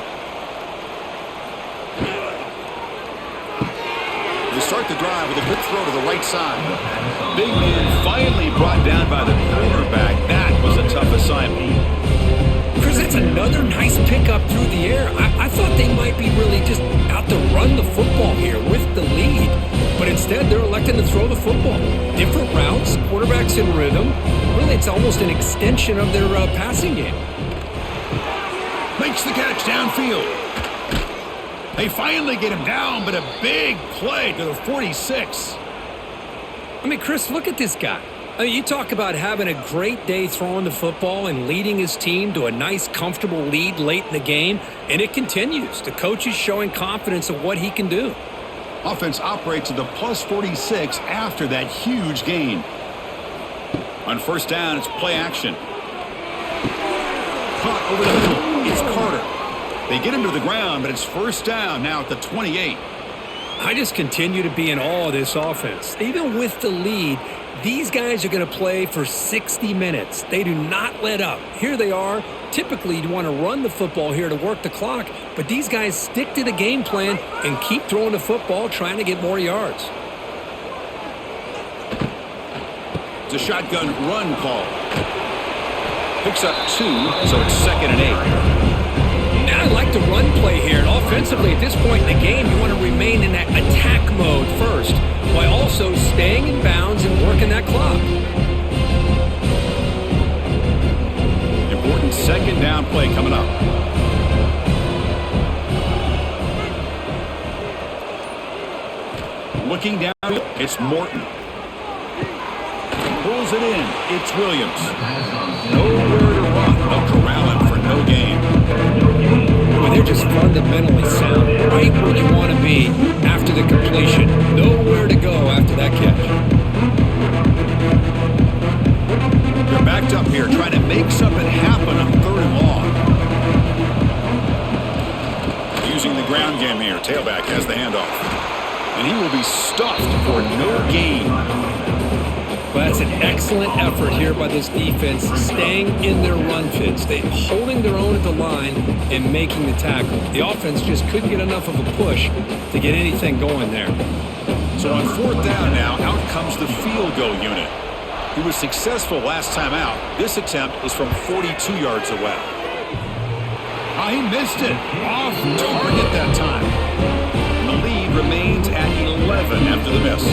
They start the drive with a good throw to the right side. Big man finally brought down by the quarterback. That was a tough assignment. Chris, that's another nice pickup through the air. I thought they might be really just out to run the football here with the lead. But instead, they're electing to throw the football. Different routes, quarterbacks in rhythm. Really, it's almost an extension of their passing game. Makes the catch downfield. They finally get him down, but a big play to the 46. I mean, Chris, look at this guy. I mean, you talk about having a great day throwing the football and leading his team to a nice, comfortable lead late in the game, and it continues. The coach is showing confidence of what he can do. Offense operates at the plus 46 after that huge gain. On first down, it's play action. Caught over the middle. It's Carter. They get him to the ground, but it's first down now at the 28. I just continue to be in awe of this offense. Even with the lead, these guys are going to play for 60 minutes. They do not let up. Here they are. Typically, you want to run the football here to work the clock, but these guys stick to the game plan and keep throwing the football, trying to get more yards. It's a shotgun run call. Picks up 2, so it's 2nd and 8. Now I like the run play here. And offensively, at this point in the game, you want to remain in that attack mode first, while also staying in bounds and working that clock. Important second down play coming up. Looking down, it's Morton. Pulls it in. It's Williams. Nowhere to run. They'll corral him for no gain. Well, they're just fundamentally sound. Right where you want to be after the completion. Nowhere to go after that catch. They're backed up here trying to make something happen on 3rd and long. Using the ground game here. Tailback has the handoff. And he will be stuffed for no gain. Well, that's an excellent effort here by this defense, staying in their run fits. They holding their own at the line and making the tackle. The offense just couldn't get enough of a push to get anything going there. So on 4th down now, out comes the field goal unit. He was successful last time out. This attempt is from 42 yards away. Oh, he missed it. Off target that time. The lead remains at 11 after the miss.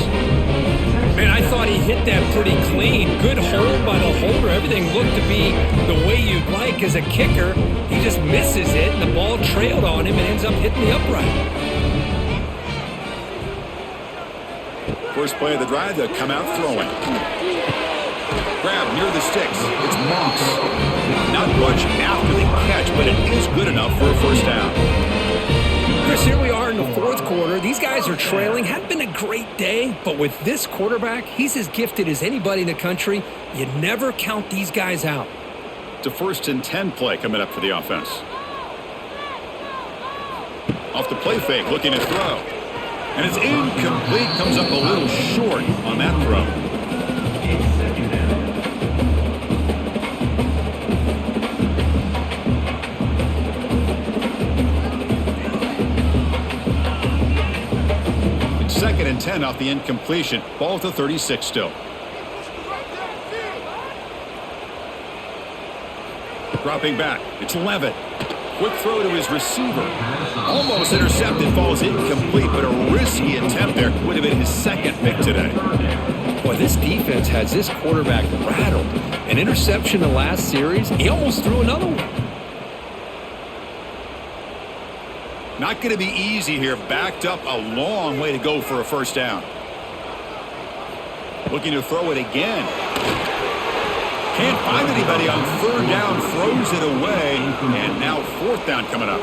Man, I thought he hit that pretty clean. Good hold by the holder. Everything looked to be the way you'd like as a kicker. He just misses it, and the ball trailed on him and ends up hitting the upright. First play of the drive, they'll come out throwing. Grab near the sticks. It's Moss. Not much after the catch, but it is good enough for a first down. Chris, here we are in the 4th quarter. These guys are trailing. Hadn't been a great day, but with this quarterback, he's as gifted as anybody in the country. You never count these guys out. It's a 1st and 10 play coming up for the offense. Off the play fake, looking to throw. And it's incomplete, comes up a little short on that throw. It's 2nd down. It's 2nd and 10 off the incompletion. Ball at the 36 still. Dropping back, it's Levitt. Quick throw to his receiver. Almost intercepted, falls incomplete, but a risky attempt there. Would have been his 2nd pick today. Boy, this defense has this quarterback rattled. An interception the last series, he almost threw another one. Not going to be easy here. Backed up a long way to go for a first down. Looking to throw it again. Can't find anybody on 3rd down, throws it away, and now 4th down coming up.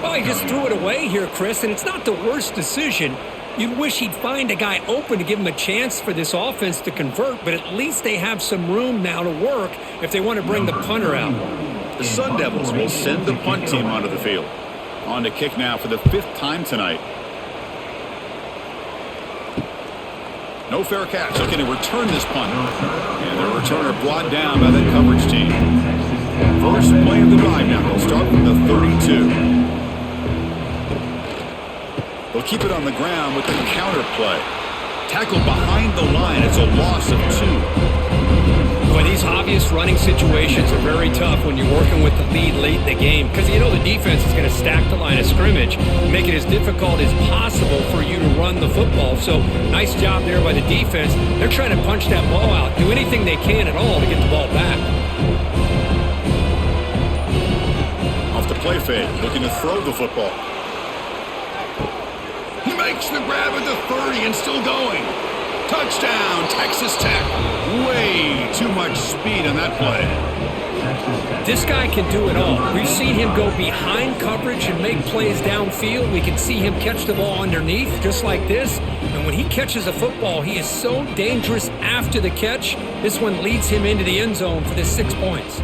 Well, he just threw it away here, Chris, and it's not the worst decision. You'd wish he'd find a guy open to give him a chance for this offense to convert, but at least they have some room now to work if they want to bring the punter out. The Sun Devils will send the punt team onto the field. On to kick now for the 5th time tonight. No fair catch. Looking to return this punt. And the returner brought down by the coverage team. First play of the drive now. They'll start from the 32. They'll keep it on the ground with the counter play. Tackled behind the line. It's a loss of 2. Boy, these obvious running situations are very tough when you're working with the lead late in the game because you know the defense is going to stack the line of scrimmage, make it as difficult as possible for you to run the football. So nice job there by the defense. They're trying to punch that ball out, do anything they can at all to get the ball back. Off the play fake, looking to throw the football. He makes the grab at the 30 and still going. Touchdown, Texas Tech. Way too much speed on that play. This guy can do it all. We've seen him go behind coverage and make plays downfield. We can see him catch the ball underneath, just like this. And when he catches a football, he is so dangerous after the catch. This one leads him into the end zone for the 6 points.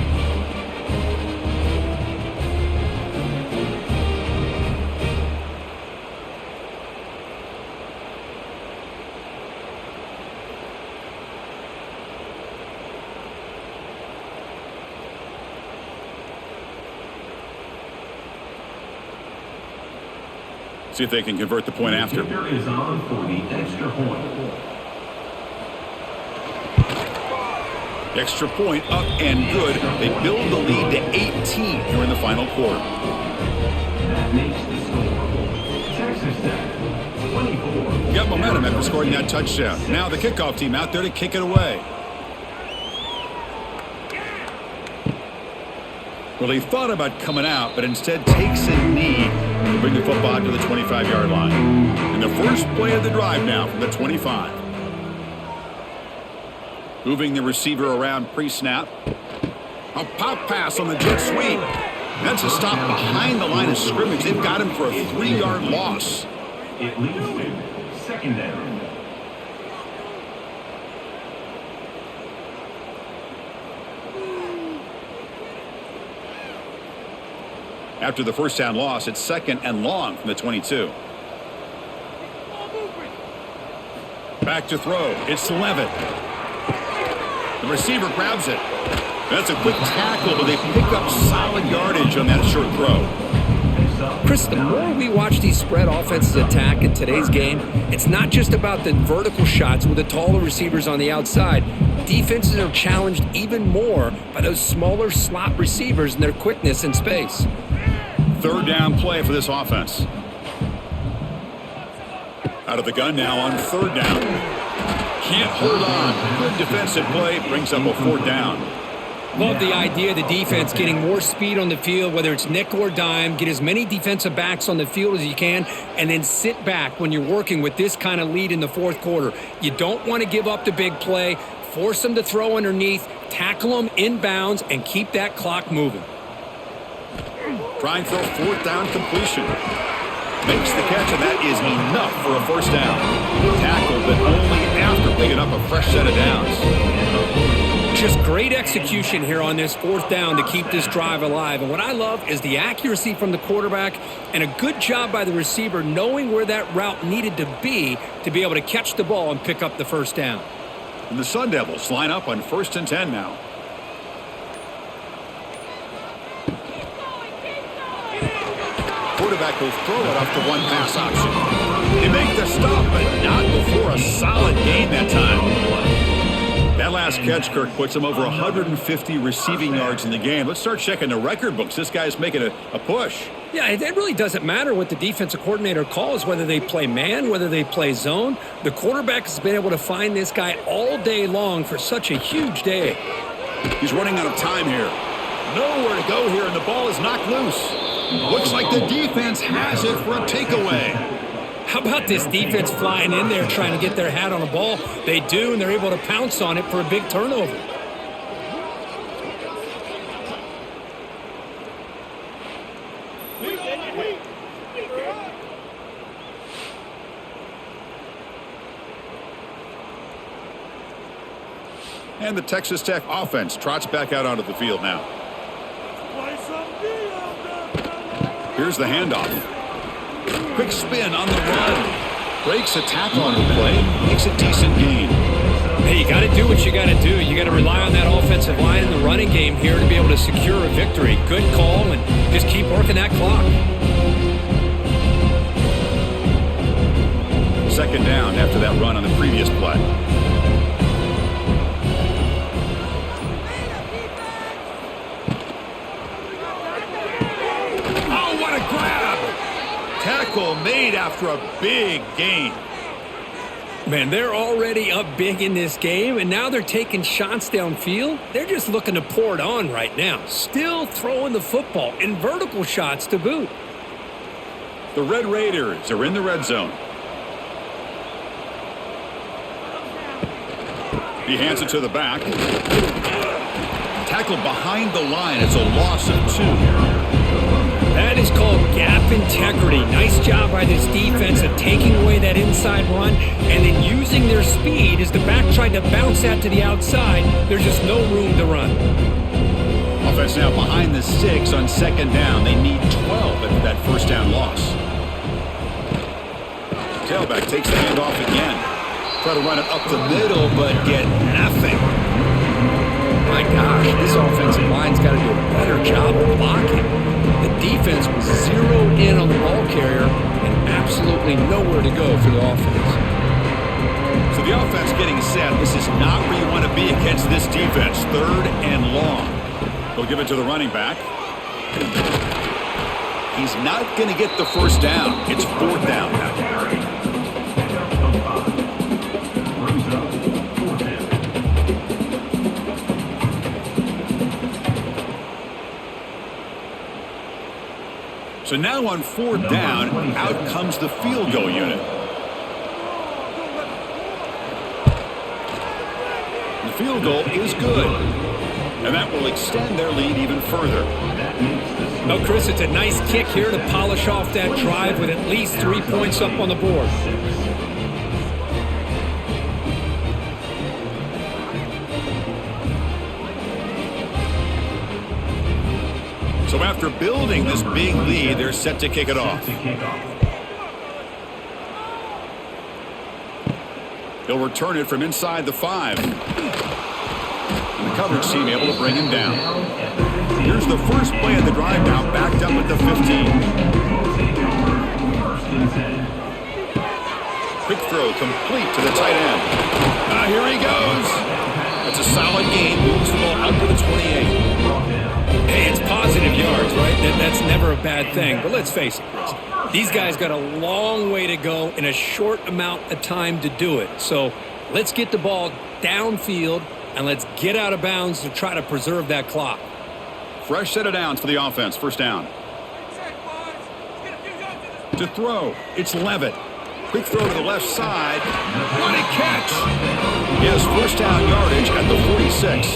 See if they can convert the point after. Kicker is on for the extra point. Extra point up and good. They build the lead to 18 here in the final quarter. That makes the score. Texas Tech, 24. Got momentum after scoring that touchdown. Now the kickoff team out there to kick it away. Well, he thought about coming out, but instead takes a knee to bring the football to the 25-yard line. And the first play of the drive now from the 25. Moving the receiver around pre-snap. A pop pass on the jet sweep. That's a stop behind the line of scrimmage. They've got him for a 3-yard loss. It leads to 2nd down. After the first down loss, it's 2nd and long from the 22. Back to throw. It's Levitt. The receiver grabs it. That's a quick tackle, but they pick up solid yardage on that short throw. Chris, the more we watch these spread offenses attack in today's game, it's not just about the vertical shots with the taller receivers on the outside. Defenses are challenged even more by those smaller slot receivers and their quickness in space. Third down play for this offense. Out of the gun now on third down. Can't hold on. Good defensive play. Brings up a fourth down. Love the idea of the defense getting more speed on the field, whether it's nickel or dime. Get as many defensive backs on the field as you can, and then sit back when you're working with this kind of lead in the fourth quarter. You don't want to give up the big play. Force them to throw underneath, tackle them inbounds, and keep that clock moving. Trying for a fourth down completion. Makes the catch, and that is enough for a first down. Tackled, but only after picking up a fresh set of downs. Just great execution here on this fourth down to keep this drive alive. And what I love is the accuracy from the quarterback and a good job by the receiver knowing where that route needed to be able to catch the ball and pick up the first down. And the Sun Devils line up on 1st and 10 now. Quarterback will throw it off to one pass option. They make the stop, but not before a solid gain that time. That last catch, Kirk, puts him over 150 receiving yards in the game. Let's start checking the record books. This guy's making a push. Yeah, it really doesn't matter what the defensive coordinator calls, whether they play man, whether they play zone. The quarterback has been able to find this guy all day long for such a huge day. He's running out of time here. Nowhere to go here, and the ball is knocked loose. Looks like the defense has it for a takeaway. How about this defense flying in there trying to get their hat on a ball? They do, and they're able to pounce on it for a big turnover. And the Texas Tech offense trots back out onto the field now. Here's the handoff. Quick spin on the run. Breaks a tackle on the play. Makes a decent gain. Hey, you got to do what you got to do. You got to rely on that offensive line in the running game here to be able to secure a victory. Good call, and just keep working that clock. Second down after that run on the previous play. Oh, what a grab! Tackle made after a big gain. Man, they're already up big in this game, and now they're taking shots downfield. They're just looking to pour it on right now. Still throwing the football in vertical shots to boot. The Red Raiders are in the red zone. He hands it to the back. Tackled behind the line. It's a loss of 2. That is called gap integrity. Nice job by this defense of taking away that inside run and then using their speed as the back tried to bounce that to the outside. There's just no room to run. Offense now behind the 6 on second down. They need 12 after that first down loss. Tailback takes the handoff again. Try to run it up the middle, but get nothing. My gosh, this offensive line's got to do a better job of blocking. The defense was zeroed in on the ball carrier and absolutely nowhere to go for the offense. So the offense getting set. This is not where you want to be against this defense. Third and long. They'll give it to the running back. He's not going to get the first down. It's fourth down now. So now on fourth down, out comes the field goal unit. The field goal is good. And that will extend their lead even further. Well, Chris, it's a nice kick here to polish off that drive with at least 3 points up on the board. So after building this big lead, they're set to kick it off. He'll return it from inside the 5. And the coverage team able to bring him down. Here's the first play of the drive now, backed up at the 15. and 10. Quick throw complete to the tight end. Here he goes. It's a solid game. Moves the ball out to the 28. Hey, it's positive yards, right? That's never a bad thing. But let's face it, Chris. These guys got a long way to go in a short amount of time to do it. So let's get the ball downfield and let's get out of bounds to try to preserve that clock. Fresh set of downs for the offense. First down. To throw, it's Levitt. Quick throw to the left side. What a catch! He has first down yardage at the 46.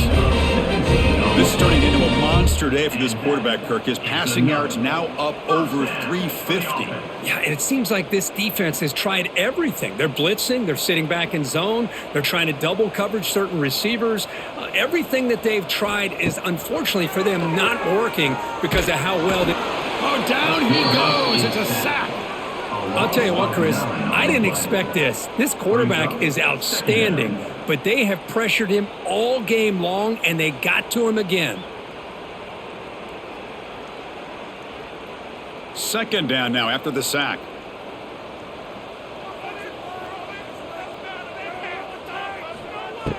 This is turning into a monster day for this quarterback, Kirk. His passing yards now up over 350. Yeah, and it seems like this defense has tried everything. They're blitzing. They're sitting back in zone. They're trying to double coverage certain receivers. Everything that they've tried is, unfortunately for them, not working because of how well they... Oh, down he goes. It's a sack. I'll tell you what, Chris, I didn't expect this. This quarterback is outstanding, but they have pressured him all game long, and they got to him again. Second down now after the sack.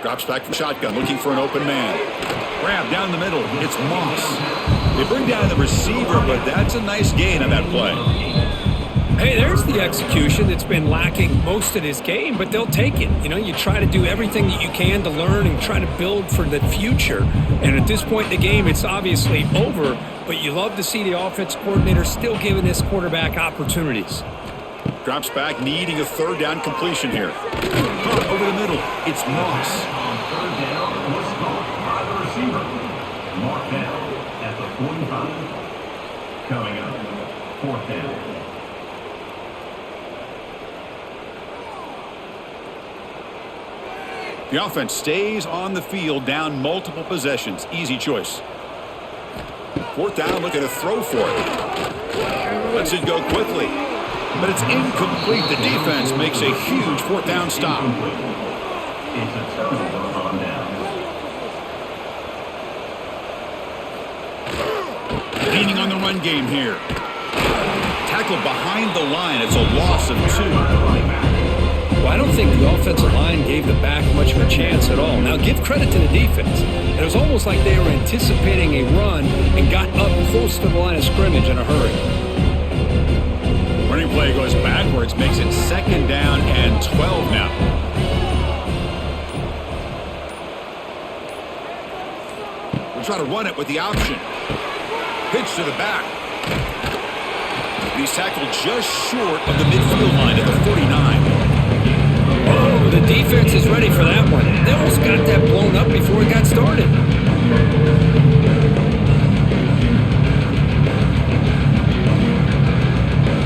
Drops back from shotgun, looking for an open man. Grab down the middle. It's Moss. They bring down the receiver, but that's a nice gain on that play. Hey, there's the execution that's been lacking most of this game, but they'll take it. You know, you try to do everything that you can to learn and try to build for the future. And at this point in the game, it's obviously over, but you love to see the offense coordinator still giving this quarterback opportunities. Drops back, needing a third down completion here. Caught over the middle. It's Moss. On third down, was caught by the receiver. Mark down at the 45. Coming up, fourth down. The offense stays on the field, down multiple possessions. Easy choice. Fourth down, look at a throw for it. Lets it go quickly. But it's incomplete. The defense makes a huge fourth down stop. It's a turnover on down. Leaning on the run game here. Tackled behind the line. It's a loss of 2. Well, I don't think the offensive line gave the back much of a chance at all. Now, give credit to the defense. It was almost like they were anticipating a run and got up close to the line of scrimmage in a hurry. Running play goes backwards, makes it second down and 12 now. We'll try to run it with the option. Pitch to the back. He's tackled just short of the midfield line at the 49. Oh, the defense is ready for that one. They almost got that blown up before it got started.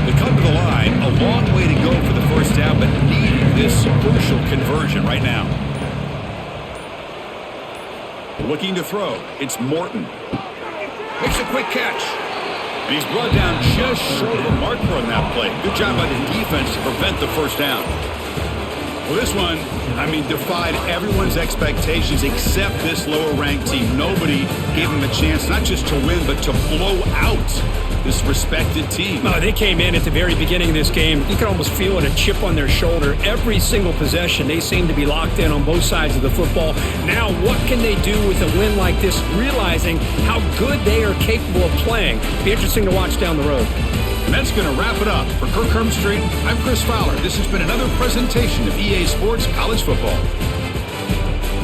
They come to the line, a long way to go for the first down, but needing this crucial conversion right now. Looking to throw, it's Morton. Makes a quick catch. And he's brought down just short of the marker on that play. Good job by the defense to prevent the first down. Well, this one, defied everyone's expectations except this lower-ranked team. Nobody gave them a chance not just to win, but to blow out this respected team. Oh, they came in at the very beginning of this game. You could almost feel it, a chip on their shoulder. Every single possession, they seem to be locked in on both sides of the football. Now, what can they do with a win like this, realizing how good they are capable of playing? Be interesting to watch down the road. And that's going to wrap it up. For Kirk Hermstreet, I'm Chris Fowler. This has been another presentation of EA Sports College Football.